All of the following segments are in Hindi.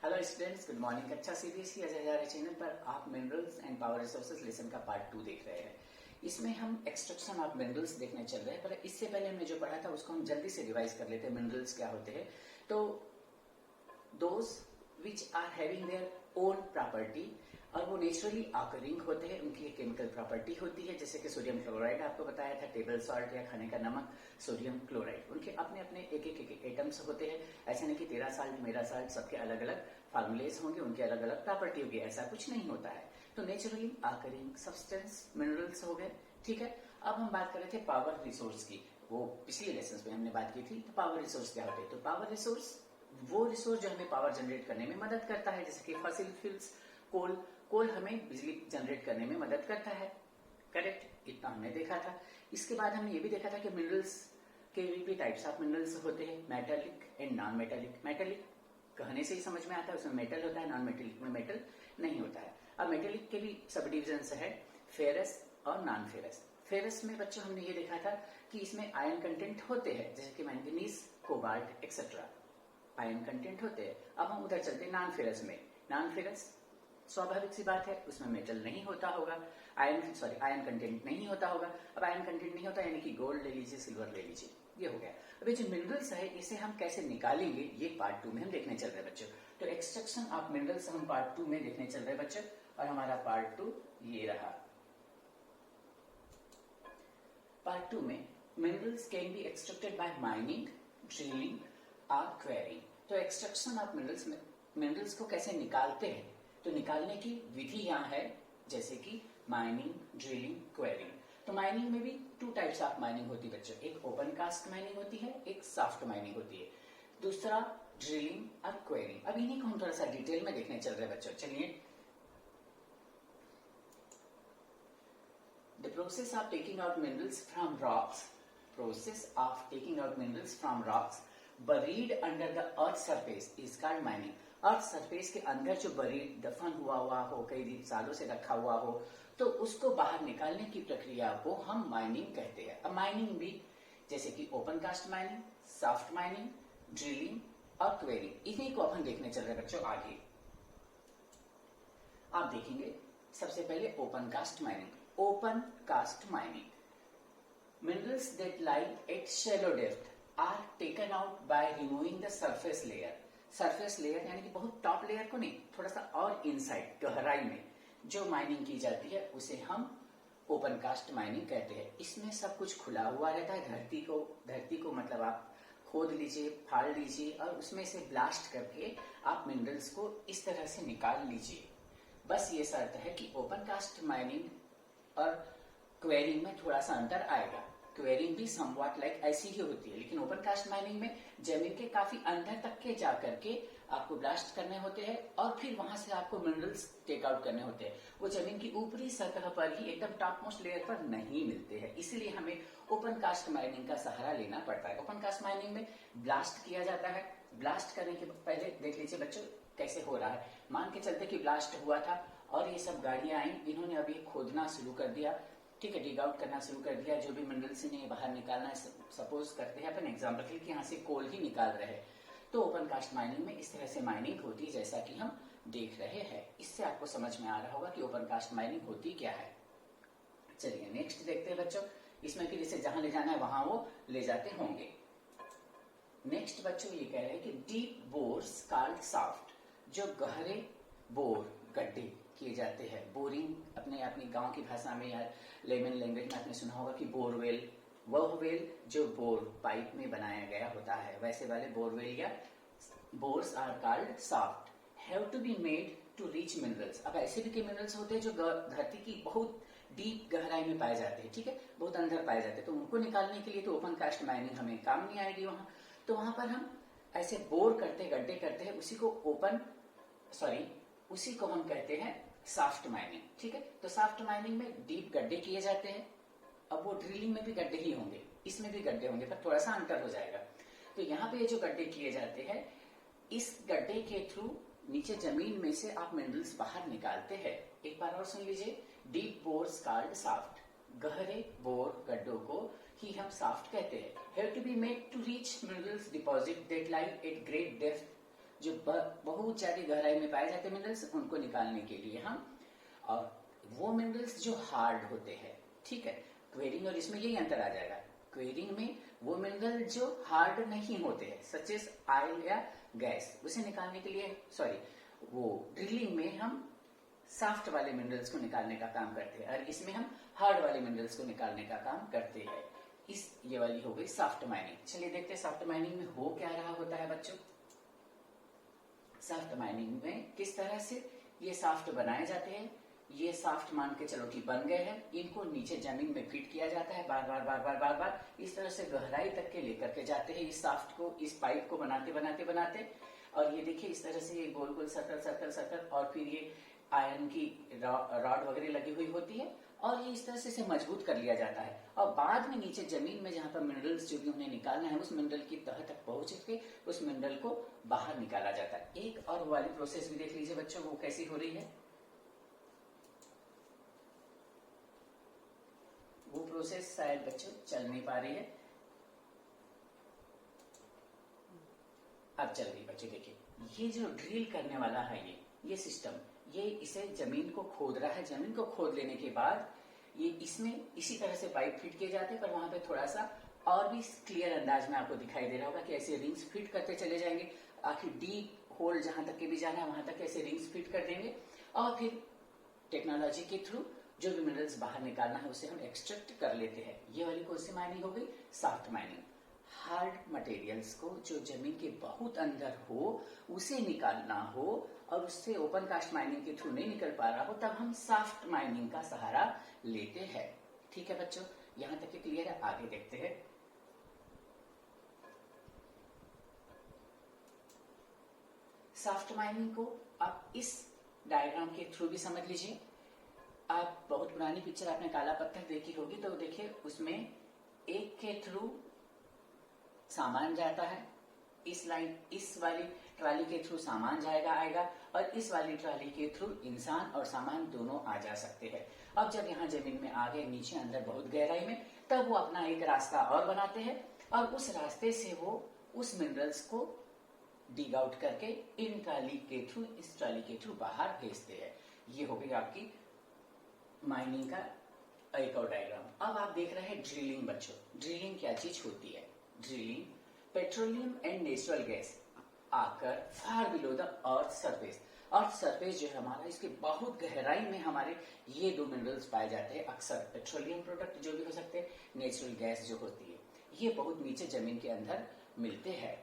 Hello students, good morning. अच्छा सीबीएसई अजय हजारे चैनल पर आप minerals and power resources lesson का पार्ट 2 देख रहे हैं। इसमें हम एक्सट्रैक्शन ऑफ मिनरल्स देखने चल रहे हैं, पर इससे पहले हमने जो पढ़ा था उसको हम जल्दी से रिवाइज कर लेते हैं। मिनरल्स क्या होते हैं? तो those which are having their own property, और वो नेचुरली ऑकरिंग होते हैं, उनकी एक केमिकल प्रॉपर्टी होती है, जैसे कि सोडियम क्लोराइड आपको बताया था, टेबल सॉल्ट या खाने का नमक सोडियम क्लोराइड। उनके अपने अपने एक एटम्स होते हैं। ऐसा नहीं कि तेरा साल्ट मेरा साल्ट सबके अलग अलग फार्मूलेज होंगे, उनकी अलग अलग प्रॉपर्टी होगी, ऐसा कुछ नहीं होता है। तो नेचुरली ऑकरिंग सब्सटेंस मिनरल्स हो गए। ठीक है, अब हम बात कर रहे थे पावर रिसोर्स की। वो पिछले लेसन में हमने बात की थी। तो पावर रिसोर्स क्या होते हैं? तो पावर रिसोर्स वो रिसोर्स जो हमें पावर जनरेट करने में मदद करता है, जैसे कि फॉसिल फ्यूल्स, कोल हमें बिजली जनरेट करने में मदद करता है। करेक्ट, इतना हमने देखा था। इसके बाद हमने ये भी देखा था कि मिनरल्स के भी टाइप्स ऑफ मिनरल्स होते हैं, metallic and non metallic. Metallic कहने से ही समझ में आता है, उसमें मेटल होता है, नॉन मेटेलिक में मेटल नहीं होता है। अब मेटेलिक के भी सब डिविजन है, फेरस और नॉन फेरस। फेरस में बच्चों हमने ये देखा था कि इसमें आयन कंटेंट होते हैं, जैसे कि manganese, cobalt etcetera, ion content होते हैं। अब हम उधर चलते हैं नॉन फेरस में। नॉन फेरस स्वाभाविक सी बात है, उसमें मेटल नहीं होता होगा, आयन कंटेंट नहीं होता होगा। अब आयन कंटेंट नहीं होता यानी कि गोल्ड ले लीजिए, सिल्वर ले लीजिए, ये हो गया। अब ये जो मिनरल्स है इसे हम कैसे निकालेंगे, ये पार्ट 2 में हम देखने चल रहे हैं बच्चों। तो एक्सट्रैक्शन ऑफ मिनरल्स हम पार्ट 2 में देखने चल रहे हैं बच्चों, और हमारा पार्ट 2 ये रहा। पार्ट 2 में minerals can be extracted bye mining, drilling और क्वेरिंग। तो एक्सट्रैक्शन ऑफ मिनरल्स को कैसे निकालते हैं? तो निकालने की विधि यहाँ है, जैसे कि माइनिंग, ड्रिलिंग, क्वेरिंग। तो माइनिंग में भी 2 टाइप्स ऑफ माइनिंग होती है बच्चों। एक ओपन कास्ट माइनिंग होती है, एक सॉफ्ट माइनिंग होती है। दूसरा ड्रिलिंग और क्वेरिंग। अब इन्हीं को हम थोड़ा सा डिटेल में देखने चल रहे हैं बच्चों। चलिए, the process of taking out minerals from rocks, process of taking out minerals from rocks buried under the earth surface is called mining. Earth surface के अंदर जो बरीड दफन हुआ हो, कई सालों से रखा हुआ हो, तो उसको बाहर निकालने की प्रक्रिया को हम माइनिंग कहते हैं। अब माइनिंग भी जैसे कि open cast mining, soft mining, drilling और क्वेरिंग, इन्हीं को अपन देखने चल रहे बच्चों आगे। आप देखेंगे सबसे पहले open cast mining. Open cast mining, minerals that lie at shallow depth are taken out by removing the surface layer. Surface layer यानी कि बहुत टॉप लेयर को नहीं, थोड़ा सा और इनसाइड गहराई में जो माइनिंग की जाती है उसे हम ओपन कास्ट माइनिंग कहते हैं। इसमें सब कुछ खुला हुआ रहता है। धरती को मतलब आप खोद लीजिए, फाड़ लीजिए और उसमें से ब्लास्ट करके आप मिनरल्स को इस तरह से निकाल लीजिए। बस ये शर्त है कि ओपन कास्ट माइनिंग और क्वेरिंग में थोड़ा सा अंतर आएगा। क्वेरिंग भी समवॉट लाइक ऐसी ही होती है, लेकिन ओपन कास्ट माइनिंग में जमीन के काफी अंदर तक के जा करके आपको ब्लास्ट करने होते हैं और फिर वहां से आपको मिनरल्स टेक आउट करने होते हैं। वो जमीन की ऊपरी सतह पर ही एकदम टॉप मोस्ट लेयर पर नहीं मिलते हैं, इसलिए हमें ओपन कास्ट माइनिंग का सहारा लेना पड़ता है। ओपन कास्ट माइनिंग में ब्लास्ट किया जाता है। ब्लास्ट करने के पहले देख लीजिए बच्चों कैसे हो रहा है। मान के चलते कि ब्लास्ट हुआ था और ये सब गाड़ियां आई, इन्होंने अभी खोदना शुरू कर दिया, ठीक है, डिग आउट करना शुरू कर दिया। जो भी मिनरल्स इन्हें बाहर निकालना है, सपोज करते हैं अपन एग्जाम्पल के लिए यहाँ से कोल ही निकाल रहे हैं, तो ओपन कास्ट माइनिंग में इस तरह से माइनिंग होती है जैसा कि हम देख रहे हैं। इससे आपको समझ में आ रहा होगा कि ओपन कास्ट माइनिंग होती क्या है। चलिए नेक्स्ट देखते हैं बच्चों। इसमें फिर इसे जहां ले जाना है वहां वो ले जाते होंगे। नेक्स्ट बच्चों ये कह रहे हैं कि डीप बोर्स कॉल्ड शाफ्ट, जो गहरे बोर गड्ढे किए जाते हैं। बोरिंग अपनी गांव की भाषा में या लेमन लैंग्वेज में आपने सुना होगा कि बोरवेल, वह वेल जो बोर पाइप में बनाया गया होता है, वैसे वाले बोरवेल या bores are called shaft, have to be made to reach minerals. अब ऐसे भी मिनरल्स होते हैं जो धरती की बहुत डीप गहराई में पाए जाते हैं, ठीक है, बहुत अंदर पाए जाते हैं, तो उनको निकालने के लिए तो ओपन कास्ट माइनिंग हमें काम नहीं आएगी वहां। तो वहां पर हम ऐसे बोर करते, गड्ढे करते हैं, उसी को हम कहते हैं सॉफ्ट माइनिंग। ठीक है, तो सॉफ्ट माइनिंग में डीप गड्ढे किए जाते हैं। अब वो ड्रिलिंग में भी गड्ढे ही होंगे, इसमें भी गड्ढे होंगे, पर थोड़ा सा अंतर हो जाएगा। तो यहाँ पे ये जो गड्ढे किए जाते हैं, इस गड्ढे के थ्रू नीचे जमीन में से आप मिनरल्स बाहर निकालते हैं। एक बार और सुन लीजिए, डीप बोर्स कॉल्ड सॉफ्ट, गहरे बोर गड्ढों को ही हम सॉफ्ट कहते हैं। Have to be made to reach minerals deposit that lie at great depth, जो बहुत बहुत ज्यादा गहराई में पाए जाते मिनरल्स, उनको निकालने के लिए हम, और वो मिनरल्स जो हार्ड होते हैं, ठीक है, क्वेरिंग और इसमें यही अंतर आ जाएगा। क्वेरिंग में वो मिनरल जो हार्ड नहीं होते हैं, सच एज ऑयल या गैस, उसे निकालने के लिए, सॉरी, वो ड्रिलिंग में हम सॉफ्ट वाले मिनरल्स को निकालने का काम करते हैं, और इसमें हम हार्ड वाले मिनरल्स को निकालने का काम करते हैं। ये वाली हो गई सॉफ्ट माइनिंग। चलिए देखते हैं सॉफ्ट माइनिंग में हो क्या रहा होता है बच्चों। सॉफ्ट माइनिंग में किस तरह से ये सॉफ्ट बनाए जाते हैं। ये सॉफ्ट मान के चलो कि बन गए हैं, इनको नीचे जमीन में फीड किया जाता है, बार बार बार बार बार बार इस तरह से गहराई तक के लेकर के जाते हैं इस सॉफ्ट को, इस पाइप को बनाते बनाते बनाते, और ये देखिए इस तरह से ये गोल गोल सर्कल सर्कल सर्कल, और फिर ये आयरन की रॉड वगैरह लगी हुई होती है, और ये इस तरह से इसे मजबूत कर लिया जाता है, और बाद में नीचे जमीन में जहां पर मिनरल्स जो भी उन्हें निकालना है, उस मिनरल की तह तक पहुंच के उस मिनरल को बाहर निकाला जाता है। एक और वाली प्रोसेस भी देख लीजिए बच्चों, वो कैसी हो रही है। वो प्रोसेस शायद बच्चों चल नहीं पा रही है, अब चल रही बच्चों। देखिए ये जो ड्रिल करने वाला है, ये सिस्टम, ये इसे जमीन को खोद रहा है। जमीन को खोद लेने के बाद ये इसमें इसी तरह से पाइप फिट किए जाते हैं, पर वहां पे थोड़ा सा और भी क्लियर अंदाज में आपको दिखाई दे रहा होगा कि ऐसे रिंग्स फिट करते चले जाएंगे, आखिर डीप होल जहां तक के भी जाना है वहां तक ऐसे रिंग्स फिट कर देंगे, और फिर टेक्नोलॉजी के थ्रू जो भी मिनरल्स बाहर निकालना है उसे हम एक्सट्रैक्ट कर लेते हैं। ये वाली कौन सी माइनिंग हो गई, सॉफ्ट माइनिंग। हार्ड मटेरियल्स को जो जमीन के बहुत अंदर हो उसे निकालना हो, और उससे ओपन कास्ट माइनिंग के थ्रू नहीं निकल पा रहा हो, तब हम सॉफ्ट माइनिंग का सहारा लेते हैं। ठीक है बच्चों, यहां तक के क्लियर है। आगे देखते हैं। सॉफ्ट माइनिंग को आप इस डायग्राम के थ्रू भी समझ लीजिए। आप बहुत पुरानी पिक्चर आपने काला पत्थर देखी होगी, तो देखिए उसमें एक के थ्रू सामान जाता है, इस लाइन, इस वाली ट्राली के थ्रू सामान जाएगा आएगा, और इस वाली ट्राली के थ्रू इंसान और सामान दोनों आ जा सकते हैं। अब जब यहाँ जमीन में आ गए, नीचे अंदर बहुत गहराई में, तब वो अपना एक रास्ता और बनाते हैं, और उस रास्ते से वो उस मिनरल्स को डिग आउट करके इन ट्राली के थ्रू, इस ट्राली के थ्रू बाहर भेजते हैं। ये हो गई आपकी माइनिंग का एक और डायग्राम। अब आप देख रहे हैं ड्रिलिंग बच्चों। ड्रिलिंग क्या चीज होती है। Drilling, petroleum and natural gas आकर far below the earth surface. Earth surface जो है हमारा, इसके बहुत गहराई में हमारे ये दो मिनरल्स पाए जाते हैं। अक्सर पेट्रोलियम प्रोडक्ट जो भी हो सकते हैं, नेचुरल गैस जो होती है, ये बहुत नीचे जमीन के अंदर मिलते हैं।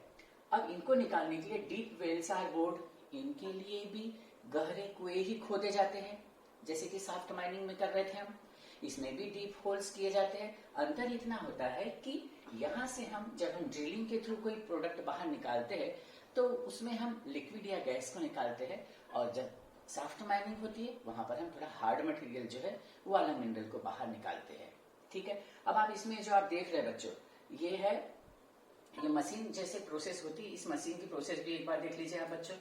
अब इनको निकालने के लिए डीप वेल्स आर बोर्ड। इनके लिए भी गहरे कुएं ही खोदे जाते हैं, जैसे कि सॉफ्ट माइनिंग में कर रहे थे हम। इसमें भी डीप होल्स किए जाते हैं। अंतर इतना होता है कि यहाँ से हम जब हम ड्रिलिंग के थ्रू कोई प्रोडक्ट बाहर निकालते हैं, तो उसमें हम लिक्विड या गैस को निकालते हैं, और जब सॉफ्ट माइनिंग होती है वहां पर हम थोड़ा हार्ड मटेरियल जो है वो वाला मिनरल को बाहर निकालते हैं। ठीक है। अब आप इसमें जो आप देख रहे हैं बच्चों, ये है, ये मशीन जैसे प्रोसेस होती है। इस मशीन की प्रोसेस भी एक बार देख लीजिए आप बच्चों,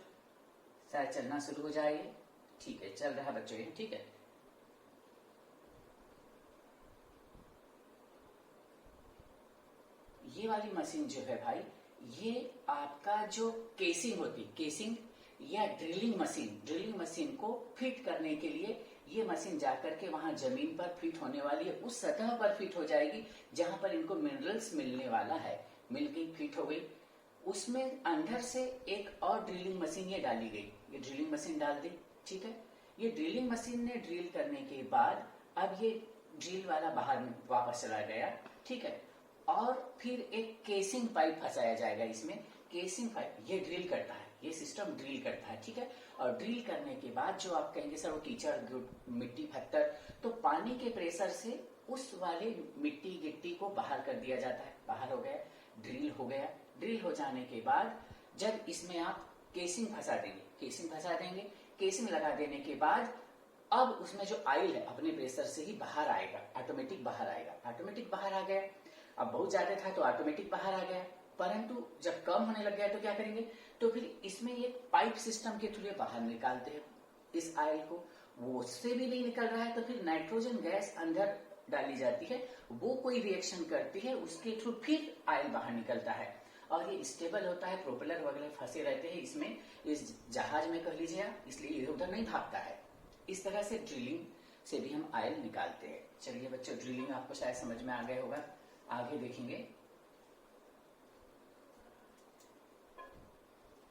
शायद चलना शुरू हो जाएगी। ठीक है, चल रहा है बच्चों ये। ठीक है, ये वाली मशीन जो है भाई, ये आपका जो केसिंग होती, केसिंग या ड्रिलिंग मशीन को फिट करने के लिए ये मशीन जाकर के वहां जमीन पर फिट होने वाली है, उस सतह पर फिट हो जाएगी जहां पर इनको मिनरल्स मिलने वाला है। मिल गई, फिट हो गई। उसमें अंदर से एक और ड्रिलिंग मशीन ये डाली गई, ये ड्रिलिंग मशीन डाल दी। ठीक है, ये ड्रिलिंग मशीन ने ड्रिल करने के बाद अब ये ड्रिल वाला बाहर वापस चला गया। ठीक है, और फिर एक केसिंग पाइप फंसाया जाएगा इसमें। केसिंग पाइप ये ड्रिल करता है, ये सिस्टम ड्रिल करता है। ठीक है, और ड्रिल करने के बाद जो आप कहेंगे सर वो कीचड़, मिट्टी, पत्थर, तो पानी के प्रेशर से उस वाले मिट्टी गिट्टी को बाहर कर दिया जाता है। बाहर हो गया, ड्रिल हो गया। ड्रिल हो जाने के बाद जब इसमें आप केसिंग फंसा देंगे, केसिंग लगा देने के बाद अब उसमें जो ऑयल है अपने प्रेशर से ही बाहर आएगा, ऑटोमेटिक बाहर आएगा। ऑटोमेटिक बाहर आ गया। अब बहुत ज्यादा था तो ऑटोमेटिक बाहर आ गया, परंतु जब कम होने लग गया तो क्या करेंगे, तो फिर इसमें एक पाइप सिस्टम के थ्रू बाहर निकालते हैं इस ऑयल को। वो उससे भी नहीं निकल रहा है तो फिर नाइट्रोजन गैस अंदर डाली जाती है, वो कोई रिएक्शन करती है, उसके थ्रू फिर ऑयल बाहर निकलता है। और ये स्टेबल होता है, प्रोपेलर वगैरह फंसे रहते हैं इसमें, इस जहाज में कह लीजिए आप, इसलिए इधर उधर नहीं भागता है। इस तरह से ड्रिलिंग से भी हम ऑयल निकालते हैं। चलिए बच्चों, ड्रिलिंग आपको शायद समझ में आ गया होगा, आगे देखेंगे।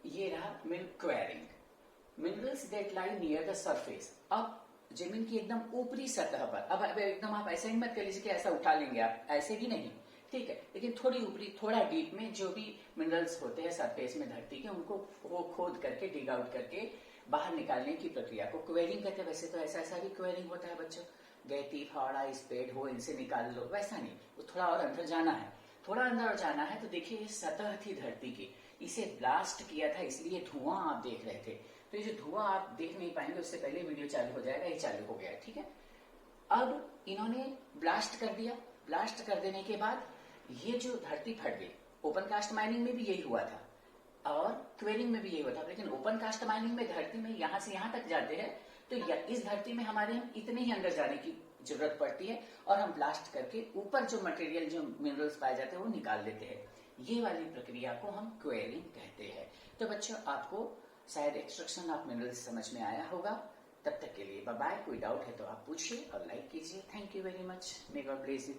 ये रहा milk quarrying, minerals that lie near the surface. अब जमीन की एकदम ऊपरी सतह पर, अब एकदम आप ऐसा ही मत कर लीजिए कि ऐसा उठा लेंगे आप, ऐसे भी नहीं, ठीक है, लेकिन थोड़ी ऊपरी, थोड़ा डीप में जो भी मिनरल्स होते हैं सरफेस में धरती के, उनको वो खोद करके, डिग आउट करके बाहर निकालने की प्रक्रिया को क्वेरिंग कहते हैं। वैसे तो ऐसा भी क्वेरिंग होता है बच्चों, गैती, फावड़ा, स्पेड हो, इनसे निकाल लो, वैसा नहीं, वो थोड़ा और अंदर जाना है। थोड़ा अंदर जाना है तो देखिए ये सतह थी धरती की, इसे ब्लास्ट किया था, इसलिए धुआं आप देख रहे थे। तो ये जो धुआं आप देख नहीं पाएंगे, उससे पहले वीडियो चालू हो जाएगा, ये चालू हो गया, ठीक है। अब इन्होंने ब्लास्ट कर दिया, ब्लास्ट कर देने के बाद ये जो धरती फट गई। ओपन कास्ट माइनिंग में भी यही हुआ था और क्वेरिंग में भी यही हुआ था, लेकिन ओपन कास्ट माइनिंग में धरती में यहां से यहां तक जाते हैं, तो इस धरती में हमारे हम इतने ही अंदर जाने की जरूरत पड़ती है और हम ब्लास्ट करके ऊपर जो मटेरियल, जो मिनरल्स पाए जाते हैं, वो निकाल लेते हैं। ये वाली प्रक्रिया को हम क्वेरिंग कहते हैं। तो बच्चों, आपको शायद एक्सट्रैक्शन ऑफ मिनरल्स समझ में आया होगा। तब तक के लिए बाय बाय। कोई डाउट है तो आप पूछिए और लाइक कीजिए। Thank you very much. May God bless you.